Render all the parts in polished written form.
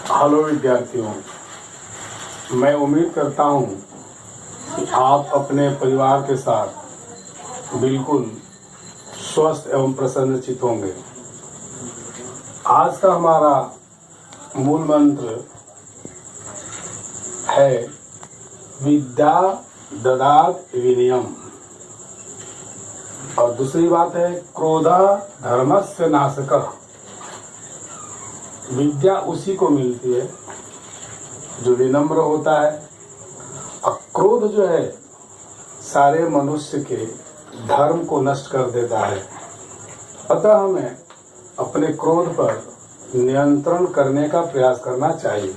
Hello विद्यार्थियों, मैं उम्मीद करता हूँ कि आप अपने परिवार के साथ बिल्कुल स्वस्थ एवं प्रसन्नचित होंगे। आज का हमारा मूल मंत्र है विद्या ददात विनयम, और दूसरी बात है क्रोधा धर्मस्य नाशकः। विद्या उसी को मिलती है जो विनम्र होता है, और क्रोध जो है सारे मनुष्य के धर्म को नष्ट कर देता है। अतः हमें अपने क्रोध पर नियंत्रण करने का प्रयास करना चाहिए।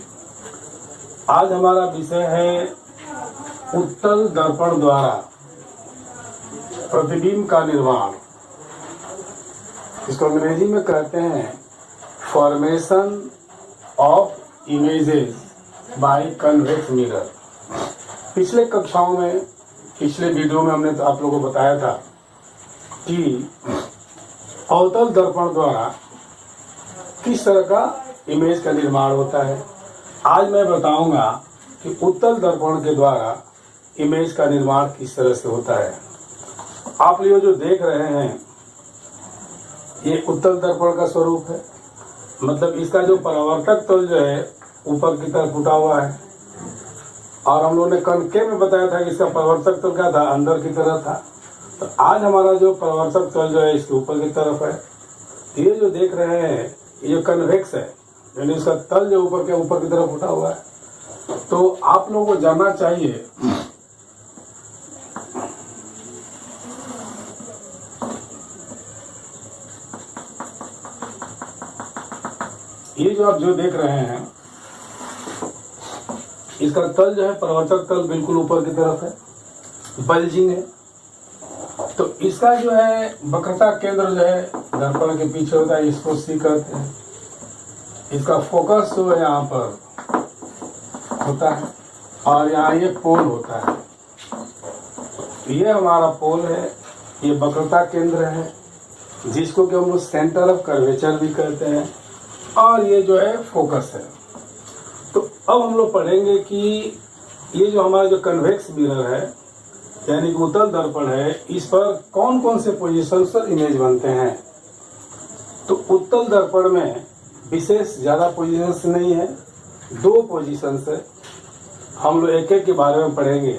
आज हमारा विषय है उत्तल दर्पण द्वारा प्रतिबिंब का निर्माण। इसको अंग्रेजी में कहते हैं formation of images bye convex mirror. पिछले कक्षाओं में, पिछले वीडियो में हमने तो आप लोगों को बताया था कि अवतल दर्पण द्वारा किस तरह का इमेज का निर्माण होता है। आज मैं बताऊंगा कि उत्तल दर्पण के द्वारा इमेज का निर्माण किस तरह से होता है। आप लोग जो देख रहे हैं ये उत्तल दर्पण का स्वरूप है, मतलब इसका जो परावर्तक तल जो है ऊपर की तरफ उठा हुआ है, और हम लोगों ने कनके में बताया था कि इसका परावर्तक तल क्या था, अंदर की तरफ था। तो आज हमारा जो परावर्तक तल जो है इसके ऊपर की तरफ है। ये जो देख रहे हैं ये जो कन्वेक्स है, यानी इसका तल जो ऊपर की तरफ उठा हुआ है। तो आप लोगों को जानना चाहिए ये जो आप जो देख रहे हैं इसका तल जो है परावर्तक तल बिल्कुल ऊपर की तरफ है, बल्जिंग है। तो इसका जो है वक्रता केंद्र जो है दर्पण के पीछे होता है, इसको सी कहते हैं। इसका फोकस जो है यहाँ पर होता है, और यहाँ ये पोल होता है। ये हमारा पोल है, ये वक्रता केंद्र है, जिसको कि हम लोग सेंटर ऑफ कर्वेचर भी कहते हैं, और ये जो है फोकस है। तो अब हम लोग पढ़ेंगे कि ये जो हमारा जो कन्वेक्स मिरर है यानी कि उत्तल दर्पण है, इस पर कौन कौन से पोजीशन पर इमेज बनते हैं। तो उत्तल दर्पण में विशेष ज़्यादा पोजीशंस नहीं है, 2 पोजीशंस है। हम लोग एक एक के बारे में पढ़ेंगे।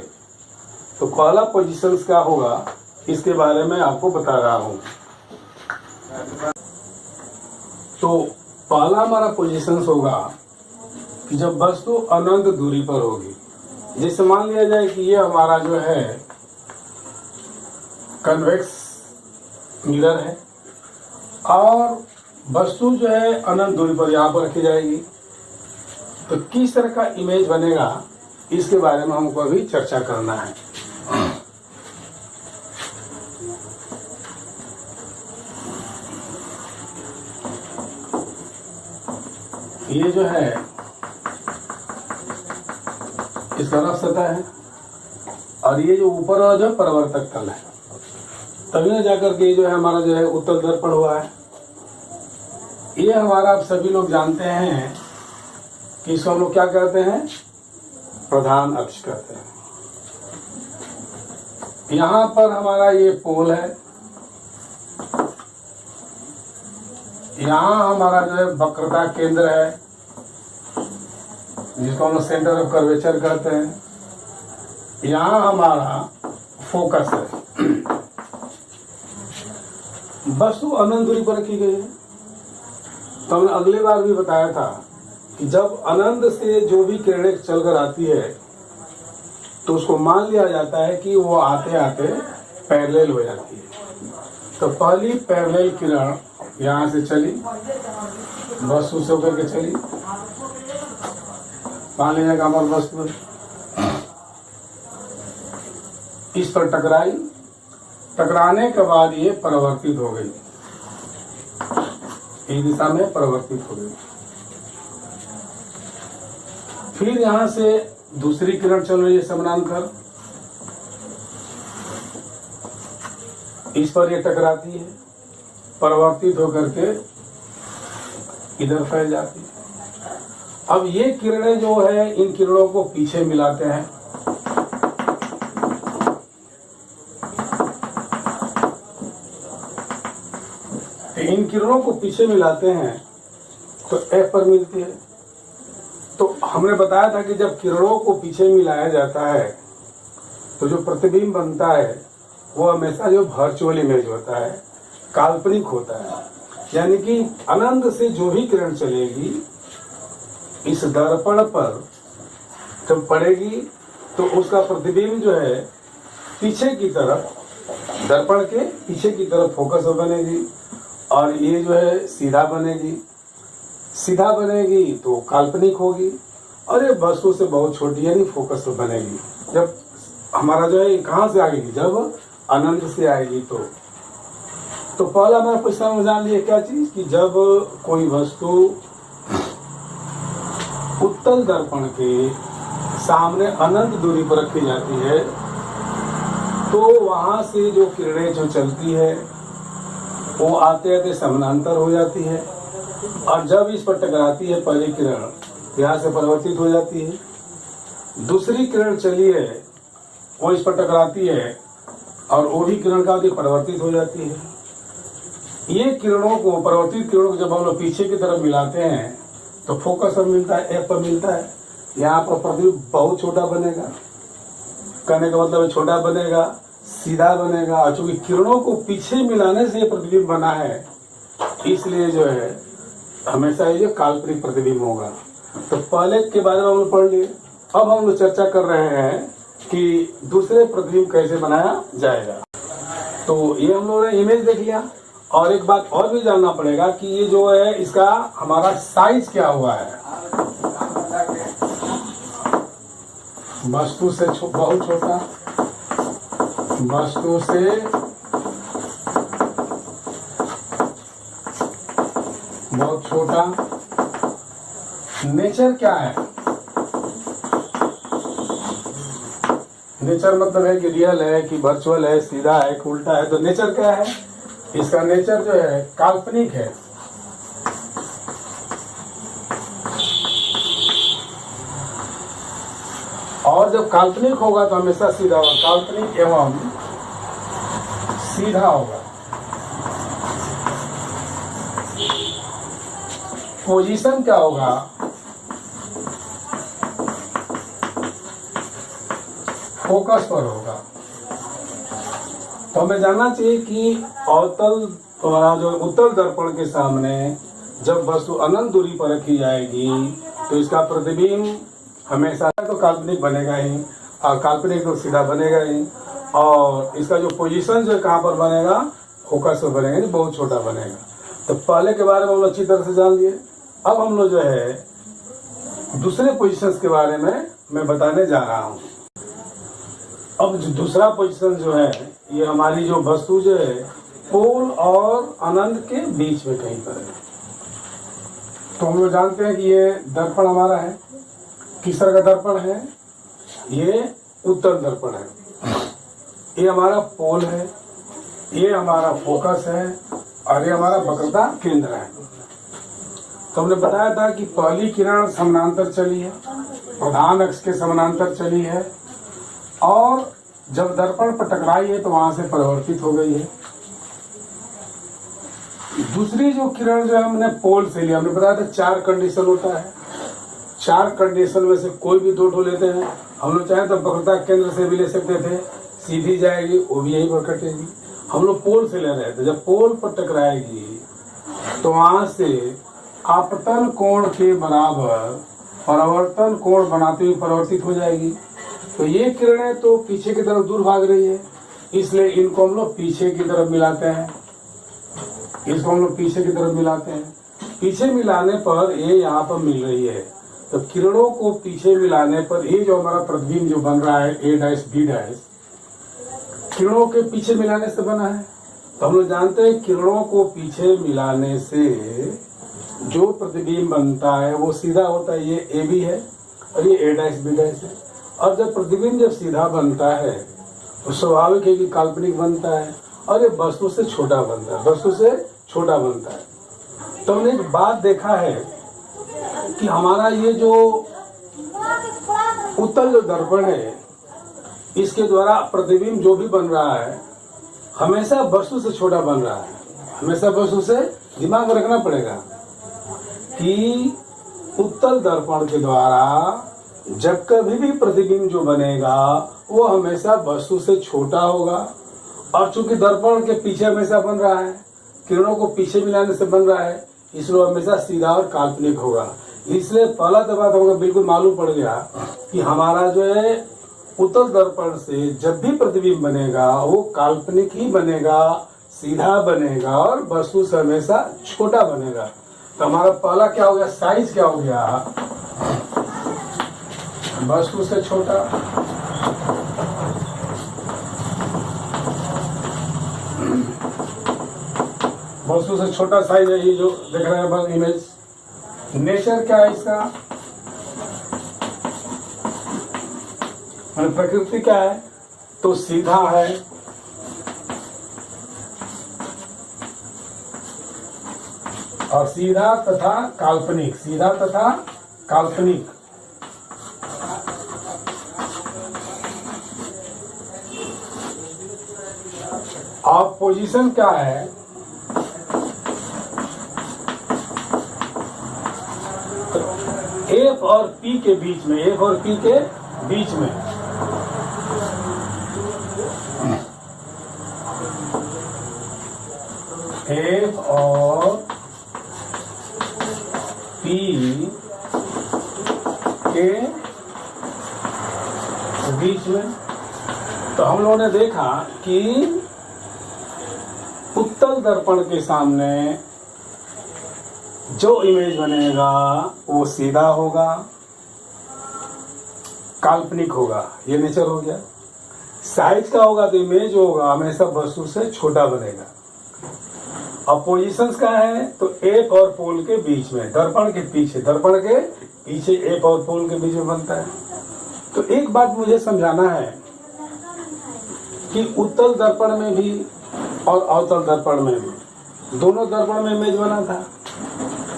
तो पहला पोजीशंस क्या होगा इसके बारे में आपको बता रहा हूँ। तो पहला हमारा पोजीशंस होगा कि जब वस्तु अनंत दूरी पर होगी। जैसे मान लिया जाए कि ये हमारा जो है कन्वेक्स मिरर है, और वस्तु जो है अनंत दूरी पर यहाँ पर रखी जाएगी। तो किस तरह का इमेज बनेगा इसके बारे में हमको अभी चर्चा करना है। ये जो है इसका रफ सतह है, और ये जो ऊपर वाला जो परावर्तक तल है, तभी ना जाकर के जो है हमारा जो है उत्तल दर्पण हुआ है। ये हमारा आप सभी लोग जानते हैं कि इसको हम लोग क्या कहते हैं, प्रधान अक्ष कहते हैं। यहाँ पर हमारा ये पोल है, यहाँ हमारा जो है वक्रता केंद्र है, जिसको हम लोग सेंटर ऑफ कर्वेचर कहते हैं। यहाँ हमारा फोकस है। वस्तु अनंत दूरी पर रखी गई है। तो हमने अगली बार भी बताया था कि जब अनंत से जो भी किरणें चलकर आती है तो उसको मान लिया जाता है कि वो आते आते पैरेलल हो जाती है। तो पहली पैरेलल किरण यहाँ से चली, वस्तु से होकर के चली, मान लीजिएगा हमारी वस्तु इस पर टकराई, टकराने के बाद ये परिवर्तित हो गई, इस दिशा में परिवर्तित हो गई। फिर यहाँ से दूसरी किरण चल रही है समानांतर, इस पर ये टकराती है, परिवर्तित होकर के इधर फैल जाती है। अब ये किरणें जो है, इन किरणों को पीछे मिलाते हैं, इन किरणों को पीछे मिलाते हैं तो F पर मिलती है। तो हमने बताया था कि जब किरणों को पीछे मिलाया जाता है तो जो प्रतिबिंब बनता है वो हमेशा जो वर्चुअल इमेज होता है, काल्पनिक होता है। यानी कि अनंत से जो भी किरण चलेगी इस दर्पण पर जब पड़ेगी तो उसका प्रतिबिंब जो है पीछे की तरफ, दर्पण के पीछे की तरफ फोकस बनेगी, और ये जो है सीधा बनेगी। सीधा बनेगी तो काल्पनिक होगी, और ये वस्तु से बहुत छोटी यानी फोकस बनेगी। जब हमारा जो है कहाँ से आएगी, जब अनंत से आएगी तो पहला हमारा प्रश्न जान लिया क्या चीज, कि जब कोई वस्तु उत्तल दर्पण के सामने अनंत दूरी पर रखी जाती है तो वहां से जो किरणें जो चलती है वो आते आते समानांतर हो जाती है, और जब इस पर टकराती है पहली किरण यहाँ से परिवर्तित हो जाती है, दूसरी किरण चली है वो इस पर टकराती है और वो भी किरण का परिवर्तित हो जाती है। ये किरणों को, परिवर्तित किरणों को जब हम लोग पीछे की तरफ मिलाते हैं तो फोकस पर मिलता है, F पर मिलता है। यहाँ पर प्रतिबिंब बहुत छोटा बनेगा, कहने का मतलब छोटा बनेगा, सीधा बनेगा, और चूंकि किरणों को पीछे मिलाने से प्रतिबिंब बना है इसलिए जो है हमेशा ये जो काल्पनिक प्रतिबिंब होगा। तो पहले के बारे में हम लोग पढ़ लिए, अब हम लोग चर्चा कर रहे हैं कि दूसरे प्रतिबिंब कैसे बनाया जाएगा। तो ये हम लोगों ने इमेज देख लिया, और एक बात और भी जानना पड़ेगा कि ये जो है इसका हमारा साइज क्या हुआ है। वस्तु से बहुत छोटा, वस्तु से बहुत छोटा। नेचर क्या है? नेचर मतलब है कि रियल है कि वर्चुअल है, सीधा है कि उल्टा है। तो नेचर क्या है? इसका नेचर जो है काल्पनिक है। और जब काल्पनिक होगा तो हमेशा सीधा होगा, काल्पनिक एवं सीधा होगा। पोजीशन क्या होगा? फोकस पर होगा। तो हमें जानना चाहिए कि अवतल जो उत्तल दर्पण के सामने जब वस्तु अनंत दूरी पर रखी जाएगी तो इसका प्रतिबिंब हमेशा तो काल्पनिक बनेगा ही, और काल्पनिक तो सीधा बनेगा ही, और इसका जो पोजीशन जो है कहाँ पर बनेगा, फोकस पर बनेगा, नहीं बहुत छोटा बनेगा। तो पहले के बारे में हम लोग अच्छी तरह से जान लिए। अब हम लोग जो है दूसरे पोजीशंस के बारे में मैं बताने जा रहा हूँ। अब जो दूसरा पोजीशन जो है ये हमारी जो वस्तु जो है पोल और अनंत के बीच में कहीं पर है। तो हम लोग जानते हैं कि ये दर्पण हमारा है, किस तरह का दर्पण है, ये उत्तल दर्पण है। ये हमारा पोल है, ये हमारा फोकस है, और ये हमारा वक्रता केंद्र है। तो हमने बताया था कि पहली किरण समानांतर चली है, प्रधान अक्ष के समानांतर चली है, और जब दर्पण पर टकराई है तो वहां से परिवर्तित हो गई है। दूसरी जो किरण जो हमने पोल से लिया, हमने बताया था 4 कंडीशन होता है। 4 कंडीशन में से कोई भी 2 लेते हैं। हम लोग चाहे तो वक्रता केंद्र से भी ले सकते थे, सीधी जाएगी वो भी यही पर कटेगी। हम लोग पोल से ले रहे थे। जब पोल पर टकराएगी तो वहां से आपतन कोण के बराबर परावर्तन कोण बनाते हुए परिवर्तित हो जाएगी। तो ये किरणें तो पीछे की तरफ दूर भाग रही है, इसलिए इनको हम लोग पीछे की तरफ मिलाते हैं। इसको हम लोग पीछे की तरफ मिलाते हैं। पीछे मिलाने पर ये यहाँ पर मिल रही है। तो किरणों को पीछे मिलाने पर ये जो हमारा प्रतिबिंब जो बन रहा है A', B', किरणों के पीछे मिलाने से बना है। तो हम लोग जानते हैं किरणों को पीछे मिलाने से जो प्रतिबिंब बनता है वो सीधा होता है। ये AB है और ये A', B' है। और जब प्रतिबिंब जब सीधा बनता है तो स्वाभाविक है कि काल्पनिक बनता है, और ये वस्तु से छोटा बनता है, वस्तु से छोटा बनता है। तो हमने एक बात देखा है कि हमारा ये जो उत्तल जो दर्पण है, इसके द्वारा प्रतिबिंब जो भी बन रहा है हमेशा वस्तु से छोटा बन रहा है। हमेशा वस्तु से, दिमाग में रखना पड़ेगा कि उत्तल दर्पण के द्वारा जब कभी भी प्रतिबिंब जो बनेगा वो हमेशा वस्तु से छोटा होगा। और चूंकि दर्पण के पीछे हमेशा बन रहा है, किरणों को पीछे मिलाने से बन रहा है, इसलिए हमेशा सीधा और काल्पनिक होगा। इसलिए पहला तो बात हमको बिल्कुल मालूम पड़ गया कि हमारा जो है उत्तल दर्पण से जब भी प्रतिबिंब बनेगा वो काल्पनिक ही बनेगा, सीधा बनेगा और वस्तु से हमेशा छोटा बनेगा। तो हमारा पहला क्या हो गया, साइज क्या हो गया, वस्तु से छोटा। वस्तु से छोटा साइज है ये जो देख रहे हैं बस इमेज। नेचर क्या है इसका, प्रकृति क्या है, तो सीधा है। और सीधा तथा काल्पनिक, सीधा तथा काल्पनिक। और पोजीशन क्या है, तो एफ और पी के बीच में, एफ और पी के बीच में। एफ और पी के बीच में। तो हम लोगों ने देखा कि उत्तल दर्पण के सामने जो इमेज बनेगा वो सीधा होगा, काल्पनिक होगा, ये नेचर हो गया। साइज का होगा तो इमेज होगा हमेशा वस्तु से छोटा बनेगा। अब पोजीशंस का है तो एफ और पोल के बीच में, दर्पण के पीछे, दर्पण के पीछे एफ और पोल के बीच में बनता है। तो एक बात मुझे समझाना है कि उत्तल दर्पण में भी और अवतल दर्पण में भी, दोनों दर्पण में इमेज बना था,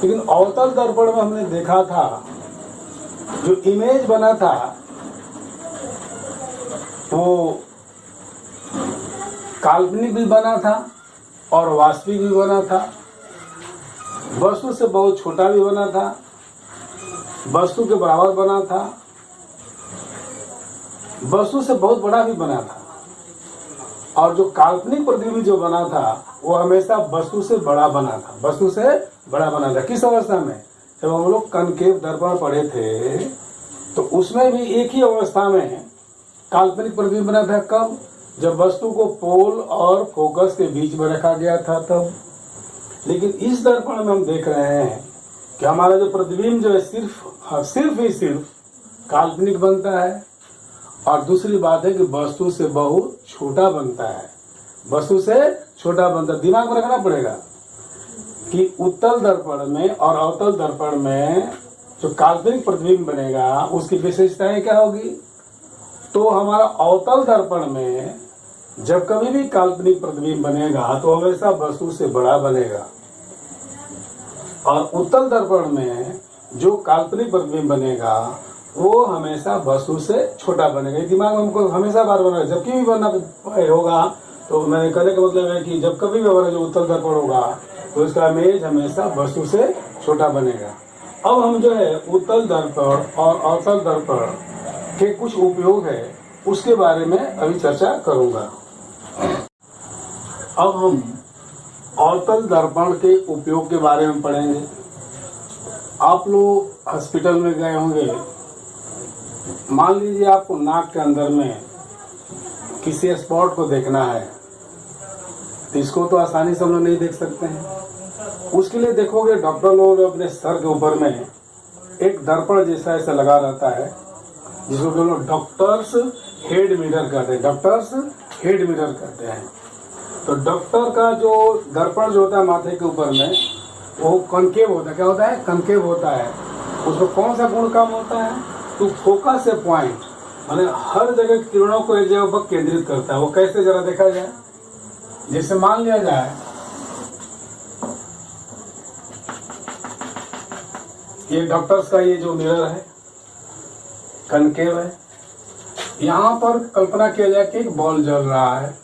लेकिन अवतल दर्पण में हमने देखा था जो इमेज बना था वो काल्पनिक भी बना था और वास्तविक भी बना था। वस्तु से बहुत छोटा भी बना था, वस्तु के बराबर बना था, वस्तु से बहुत बड़ा भी बना था। और जो काल्पनिक प्रतिबिंब जो बना था वो हमेशा वस्तु से बड़ा बना था, वस्तु से बड़ा बना था। किस अवस्था में, जब हम लोग कनकेव दर्पण पढ़े थे तो उसमें भी एक ही अवस्था में काल्पनिक प्रतिबिंब बना था। कब, जब वस्तु को पोल और फोकस के बीच में रखा गया था तब। लेकिन इस दर्पण में हम देख रहे हैं कि हमारा जो प्रतिबिंब जो है सिर्फ काल्पनिक बनता है। और दूसरी बात है कि वस्तु से बहुत छोटा बनता है, वस्तु से छोटा बनता है। दिमाग में रखना पड़ेगा कि उत्तल दर्पण में और अवतल दर्पण में जो काल्पनिक प्रतिबिंब बनेगा उसकी विशेषताएं क्या होगी। तो हमारा अवतल दर्पण में जब कभी भी काल्पनिक प्रतिबिंब बनेगा तो हमेशा वस्तु से बड़ा बनेगा, और उत्तल दर्पण में जो काल्पनिक प्रतिबिंब बनेगा वो हमेशा वस्तु से छोटा बनेगा। दिमाग में हमको हमेशा बार बनेगा, जब कभी भी बनना होगा तो मैंने कहने का मतलब है कि जब कभी भी हमारा जो उत्तल दर्पण होगा तो उसका इमेज हमेशा वस्तु से छोटा बनेगा। अब हम जो है उत्तल दर्पण और अवतल दर्पण के कुछ उपयोग है उसके बारे में अभी चर्चा करूंगा। अब हम अवतल दर्पण के उपयोग के बारे में पढ़ेंगे। आप लोग हॉस्पिटल में गए होंगे, मान लीजिए आपको नाक के अंदर में किसी स्पॉट को देखना है तो इसको तो आसानी से हम लोग नहीं देख सकते हैं। उसके लिए देखोगे डॉक्टर लोग अपने सर के ऊपर में एक दर्पण जैसा ऐसा लगा रहता है जिसको हम लोग डॉक्टर्स हेड मिरर कहते हैं, डॉक्टर्स हेड मिरर कहते हैं। तो डॉक्टर का जो दर्पण जो होता है माथे के ऊपर में वो कनकेव होता है। क्या होता है, कनकेव होता है। उसमें कौन सा गुण काम होता है, तो फोकस से पॉइंट, माने हर जगह किरणों को एक जगह पर केंद्रित करता है। वो कैसे, जरा देखा जाए। जैसे मान लिया जाए ये डॉक्टर्स का ये जो मिरर है कनकेव है। यहां पर कल्पना किया जाए कि एक बॉल जल रहा है,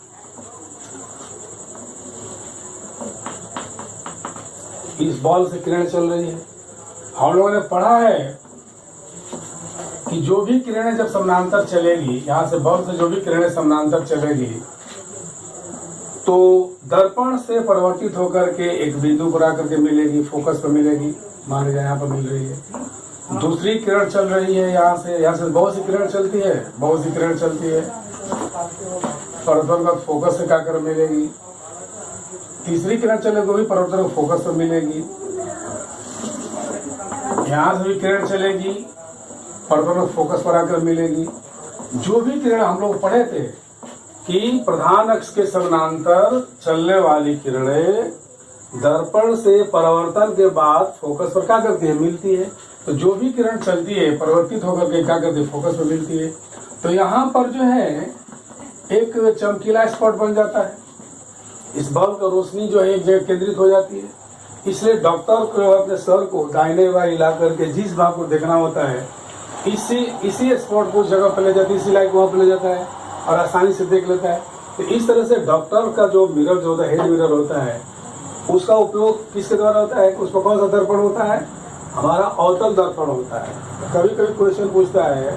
इस बॉल से किरणें चल रही है। हम लोगों ने पढ़ा है कि जो भी किरणें जब समानांतर चलेगी, यहां से बॉल से जो भी किरणें समानांतर चलेगी तो दर्पण से परिवर्तित होकर के एक बिंदु पर आकर के मिलेगी, फोकस पर मिलेगी। मान लीजिए यहाँ पर मिल रही है, दूसरी किरण चल रही है यहाँ से बहुत सी किरण चलती है, बहुत सी किरण चलती है, परिवर्तन का फोकस से क्या कर मिलेगी। तीसरी किरण चलेगी, वो भी परिवर्तन का फोकस पर मिलेगी। यहाँ से भी किरण चलेगी, परिवर्तन का फोकस पर आकर मिलेगी। जो भी किरण हम लोग पढ़े थे कि प्रधान अक्ष के समानांतर चलने वाली किरणें दर्पण से परावर्तन के बाद फोकस पर क्या करती है, मिलती है। तो जो भी किरण चलती है परिवर्तित होकर के क्या करती है, फोकस पर मिलती है। तो यहाँ पर जो है एक चमकीला स्पॉट बन जाता है, इस बल्ब का रोशनी जो है एक जगह केंद्रित हो जाती है। इसलिए डॉक्टर को अपने सर को दाहिने बाएं हिला करके जिस भाग को देखना होता है इसी स्पॉट को उस जगह पर ले जाती है, इसी लाइट वहाँ पर ले जाता है और आसानी से देख लेता है। तो इस तरह से डॉक्टर का जो मिरर जो होता है, हेड मिरर होता है, उसका उपयोग किसके द्वारा होता है, उसमें कौन सा दर्पण होता है, हमारा अवतल दर्पण होता है। कभी कभी क्वेश्चन पूछता है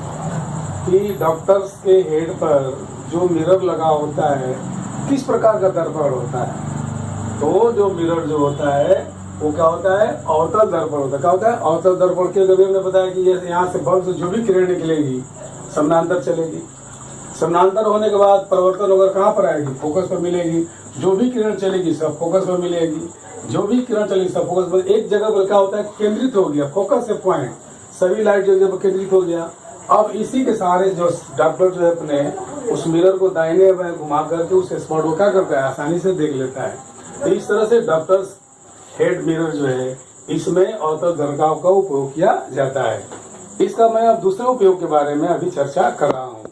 कि डॉक्टर्स के हेड पर जो मिरर लगा होता है किस प्रकार का दर्पण होता है। तो जो मिरर जो होता है वो क्या होता है, अवतल दर्पण होता है। क्या होता है, अवतल दर्पण के कभी हमने बताया कि यहाँ से बल्ब से जो भी किरण निकलेगी समानांतर चलेगी, समानांतर होने के बाद परिवर्तन होकर कहाँ पर आएगी, फोकस पर मिलेगी। जो भी किरण चलेगी सब फोकस पर मिलेगी, जो भी किरण चलेगी सब फोकस पर। एक जगह पर क्या होता है, केंद्रित हो गया, फोकस से पॉइंट सभी लाइट जो जगह पर केंद्रित हो गया। अब इसी के सहारे जो डॉक्टर जो है अपने उस मिरर को दाहिने बाएं घुमा करके उस स्पॉट को क्या करता है, आसानी से देख लेता है। तो इस तरह से डॉक्टर्स हेड मिरर जो है इसमें अवतल दर्पण का उपयोग किया जाता है। इसका मैं अब दूसरे उपयोग के बारे में अभी चर्चा कर रहा हूँ।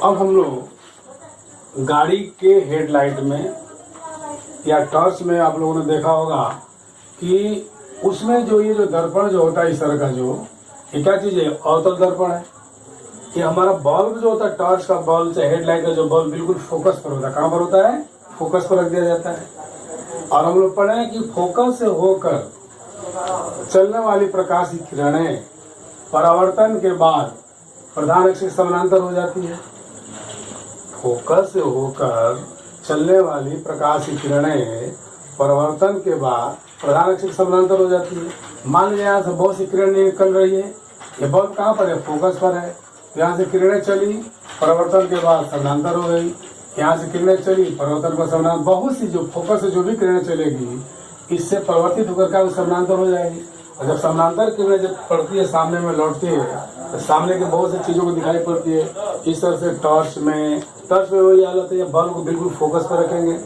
अब हम लोग गाड़ी के हेडलाइट में या टॉर्च में आप लोगों ने देखा होगा कि उसमें जो ये जो दर्पण जो होता है इस तरह का, जो ये क्या चीज़ है, अवतल दर्पण है। कि हमारा बल्ब जो होता है, टॉर्च का बल्ब से हेडलाइट का जो बल्ब बिल्कुल फोकस पर होता है, कहाँ पर होता है, फोकस पर रख दिया जाता है। और हम लोग पढ़े हैं कि फोकस से होकर चलने वाली प्रकाश की किरणें परावर्तन के बाद प्रधान अक्ष के समानांतर हो जाती है। फोकस से होकर चलने वाली प्रकाश की किरणें परावर्तन के बाद प्रधान अक्ष के समानांतर हो जाती है। मान लीजिए यहाँ से बहुत सी किरणें निकल रही है, ये बल्ब कहाँ पर है, फोकस पर है। यहाँ से किरणें चली, परावर्तन के बाद समानांतर हो गई। यहाँ से किरणें चली, परावर्तन का समानांतर, बहुत सी जो फोकस से जो भी किरणें चलेगी इससे परिवर्तित होकर क्या समानांतर हो जाएगी। और जब समानांतर किरणें जब पड़ती है, सामने में लौटती है, तो सामने के बहुत सी चीज़ों को दिखाई पड़ती है। इस तरह से टॉर्च में वही हालत है, बल्ब को बिल्कुल फोकस पर रखेंगे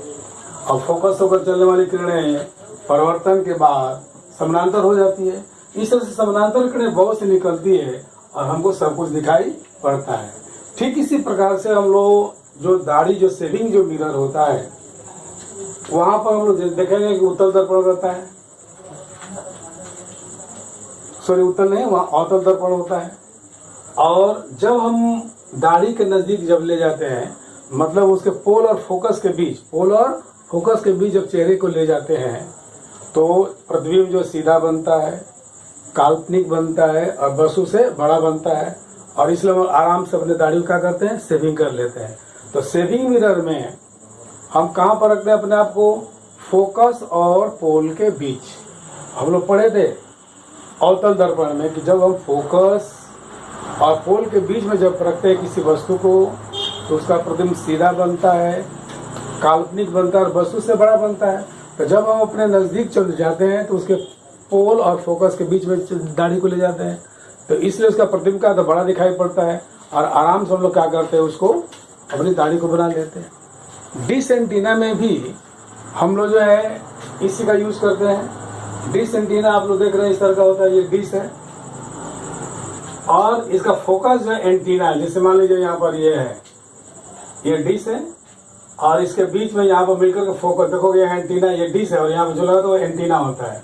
और फोकस होकर चलने वाली किरणें परिवर्तन के बाद समानांतर हो जाती है। इस तरह से समानांतर किरणें बहुत सी निकलती है और हमको सब कुछ दिखाई पड़ता है। ठीक इसी प्रकार से हम लोग जो दाढ़ी जो शेविंग जो मिरर होता है वहां पर हम लोग देखेंगे कि उत्तल दर्पण रहता है, सॉरी उत्तल नहीं, वहाँ अवतल दर्पण होता है। और जब हम दाढ़ी के नजदीक जब ले जाते हैं, मतलब उसके पोल और फोकस के बीच जब चेहरे को ले जाते हैं तो प्रतिबिंब जो सीधा बनता है, काल्पनिक बनता है और वस्तु से बड़ा बनता है। और इसलिए हम आराम से अपने दाढ़ी क्या करते हैं, शेविंग कर लेते हैं। तो शेविंग मिरर में हम कहाँ पर रखते हैं अपने आप को, फोकस और पोल के बीच। हम लोग पढ़े थे अवतल दर्पण में कि जब हम फोकस और पोल के बीच में जब रखते हैं किसी वस्तु को तो उसका प्रतिबिंब सीधा बनता है, काल्पनिक बनता है और वस्तु से बड़ा बनता है। तो जब हम अपने नज़दीक चल जाते हैं तो उसके पोल और फोकस के बीच में दाढ़ी को ले जाते हैं, तो इसलिए उसका प्रतिबिंब का तो बड़ा दिखाई पड़ता है और आराम से हम लोग क्या करते हैं, उसको अपनी दाढ़ी को बना लेते हैं। डिश एंटीना में भी हम लोग जो है इसी का यूज़ करते हैं। डिश एंटीना आप लोग देख रहे हैं इस तरह का होता है, ये डिश है और इसका फोकस जो है एंटीना है। जैसे मान लीजिए यहाँ पर ये है, ये डिश है और इसके बीच में यहाँ पर मिलकर के फोकस देखोगे, ये एंटीना, ये डिश है और यहाँ पर जो लगा तो एंटीना होता है।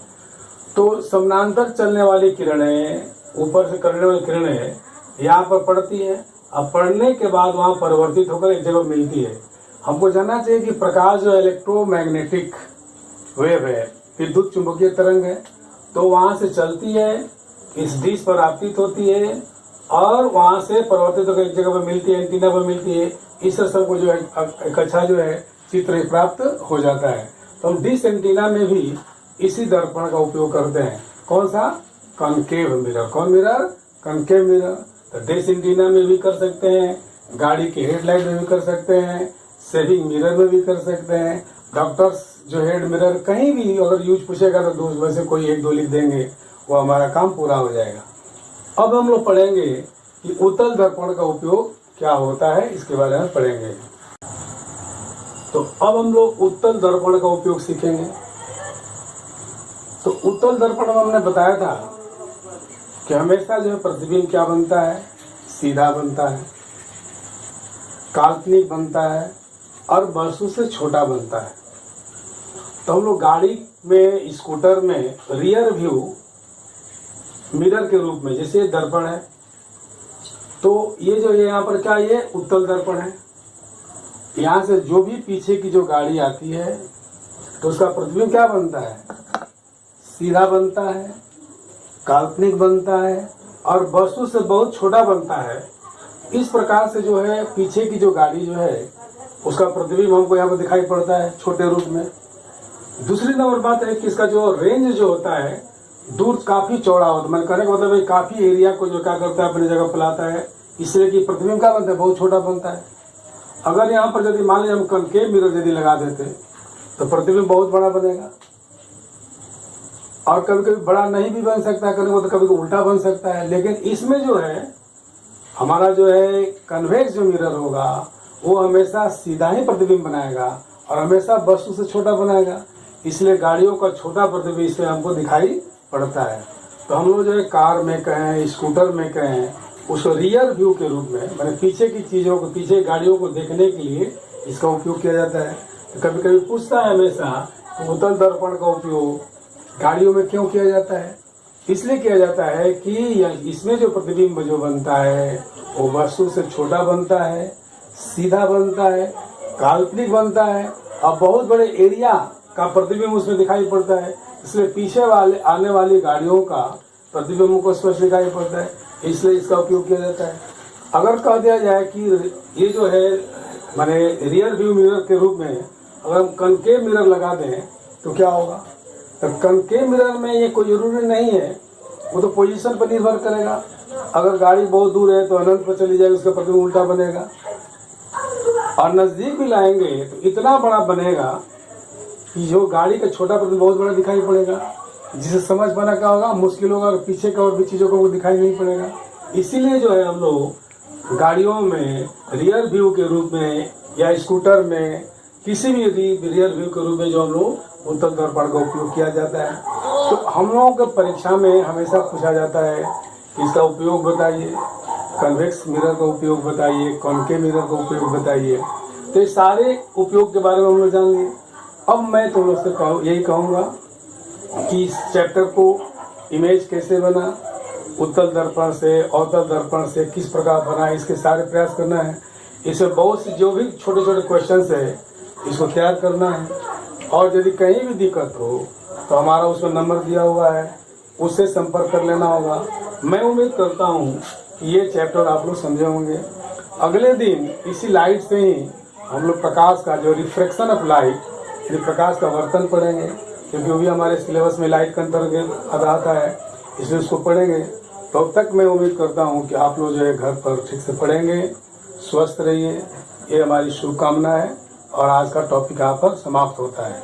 तो समानांतर चलने वाली किरणें, ऊपर से करने वाली किरणें यहाँ पर पड़ती है, अब पढ़ने के बाद वहाँ परिवर्तित होकर एक जगह मिलती है। हमको जानना चाहिए कि प्रकाश जो इलेक्ट्रोमैग्नेटिक वेव है, विद्युत चुंबकीय तरंग है, तो वहाँ से चलती है, इस डिश पर आपतित होती है और वहाँ से परिवर्तित होकर एक जगह पर मिलती है, एंटीना पर मिलती है। इस सबको जो है एक अच्छा जो है चित्र प्राप्त हो जाता है। तो हम डिश एंटीना में भी इसी दर्पण का उपयोग करते हैं। कौन सा? Concave mirror. कौन मिरर? Concave mirror. तो डिश एंटीना में भी कर सकते हैं, गाड़ी के हेडलाइट में भी कर सकते हैं, सेविंग मिरर में भी कर सकते हैं। डॉक्टर्स जो हेड मिरर कहीं भी अगर यूज पूछेगा तो दो में से कोई एक दो लिख देंगे, वो हमारा काम पूरा हो जाएगा। अब हम लोग पढ़ेंगे कि उत्तल दर्पण का उपयोग क्या होता है, इसके बारे में पढ़ेंगे। तो अब हम लोग उत्तल दर्पण का उपयोग सीखेंगे। तो उत्तल दर्पण में हमने बताया था कि हमेशा जो है प्रतिबिंब क्या बनता है? सीधा बनता है, काल्पनिक बनता है और वस्तु से छोटा बनता है। तो हम लोग गाड़ी में, स्कूटर में रियर व्यू मिरर के रूप में, जैसे दर्पण है, तो ये जो यहाँ पर क्या, ये उत्तल दर्पण है। यहाँ से जो भी पीछे की जो गाड़ी आती है तो उसका प्रतिबिंब क्या बनता है? सीधा बनता है, काल्पनिक बनता है और वस्तु से बहुत छोटा बनता है। इस प्रकार से जो है पीछे की जो गाड़ी जो है उसका प्रतिबिंब हमको यहाँ पर दिखाई पड़ता है छोटे रूप में। दूसरी नंबर बात है कि इसका जो रेंज जो होता है दूर काफी चौड़ा होता है। मैंने कहने का मतलब काफी एरिया को जो क्या करता है अपनी जगह फैलाता है, इसलिए कि प्रतिबिंब क्या बनता है? बहुत छोटा बनता है। अगर यहाँ पर यदि मान लीजिए हम कॉनकेव मिरर यदि लगा देते तो प्रतिबिंब बहुत बड़ा बनेगा और कभी कभी बड़ा नहीं भी बन सकता है, कभी कभी उल्टा बन सकता है। लेकिन इसमें जो है हमारा जो है कन्वेक्स जो मिरर होगा वो हमेशा सीधा ही प्रतिबिंब बनाएगा और हमेशा वस्तु से छोटा बनाएगा, इसलिए गाड़ियों का छोटा प्रतिबिंब इसमें हमको दिखाई पड़ता है। तो हम लोग जो है कार में कहें, स्कूटर में कहें, उसको रियर व्यू के रूप में, मैंने पीछे की चीज़ों को, पीछे गाड़ियों को देखने के लिए इसका उपयोग किया जाता है। तो कभी कभी पूछता है हमेशा तो उत्तल दर्पण का उपयोग गाड़ियों में क्यों किया जाता है? इसलिए किया जाता है कि इसमें जो प्रतिबिंब जो बनता है वो वस्तु से छोटा बनता है, सीधा बनता है, काल्पनिक बनता है और बहुत बड़े एरिया का प्रतिबिंब उसमें दिखाई पड़ता है। इसलिए पीछे वाले आने वाली गाड़ियों का प्रतिबिंब को स्पष्ट दिखाई पड़ता है, इसलिए इसका उपयोग किया जाता है। अगर कह दिया जाए कि ये जो है माने रियर व्यू मिरर के रूप में अगर हम कॉनकेव मिरर लगा दें तो क्या होगा? तो कॉनकेव मिरर में ये कोई जरूरी नहीं है, वो तो पोजीशन पर निर्भर करेगा। अगर गाड़ी बहुत दूर है तो अनंत पर चली जाएगी, उसका प्रतिबिंब उल्टा बनेगा। और नज़दीक भी लाएंगे तो इतना बड़ा बनेगा कि जो गाड़ी का छोटा प्रतिबिंब बहुत बड़ा दिखाई पड़ेगा, जिसे समझ पाना क्या होगा? मुश्किल होगा और पीछे का और भी चीज़ों को वो दिखाई नहीं पड़ेगा। इसीलिए जो है हम लोग गाड़ियों में रियर व्यू के रूप में या स्कूटर में किसी भी रियर व्यू के रूप में जो हम लोग उत्तल दर्पण का उपयोग किया जाता है। तो हम लोगों के परीक्षा में हमेशा पूछा जाता है कि इसका उपयोग बताइए, कन्वेक्स मिरर का उपयोग बताइए, कॉनकेव मिरर का उपयोग बताइए। तो ये सारे उपयोग के बारे में हम लोग जान लिए। अब मैं तुम लोग से यही कहूँगा कि इस चैप्टर को इमेज कैसे बना, उत्तल दर्पण से, अवतल दर्पण से किस प्रकार बना, इसके सारे प्रयास करना है। इसमें बहुत सी जो भी छोटे छोटे क्वेश्चंस है इसको तैयार करना है। और यदि कहीं भी दिक्कत हो तो हमारा उसमें नंबर दिया हुआ है, उससे संपर्क कर लेना होगा। मैं उम्मीद करता हूँ कि ये चैप्टर आप लोग समझे होंगे। अगले दिन इसी लाइट से ही हम लोग प्रकाश का जो रिफ्रैक्शन ऑफ लाइट, प्रकाश का वर्तन पढ़ेंगे, क्योंकि वो भी हमारे सिलेबस में लाइट के अंतर्गत आता है, इसलिए उसको पढ़ेंगे। तो अब तक मैं उम्मीद करता हूँ कि आप लोग जो है घर पर ठीक से पढ़ेंगे। स्वस्थ रहिए, ये हमारी शुभकामना है। और आज का टॉपिक यहाँ पर समाप्त होता है।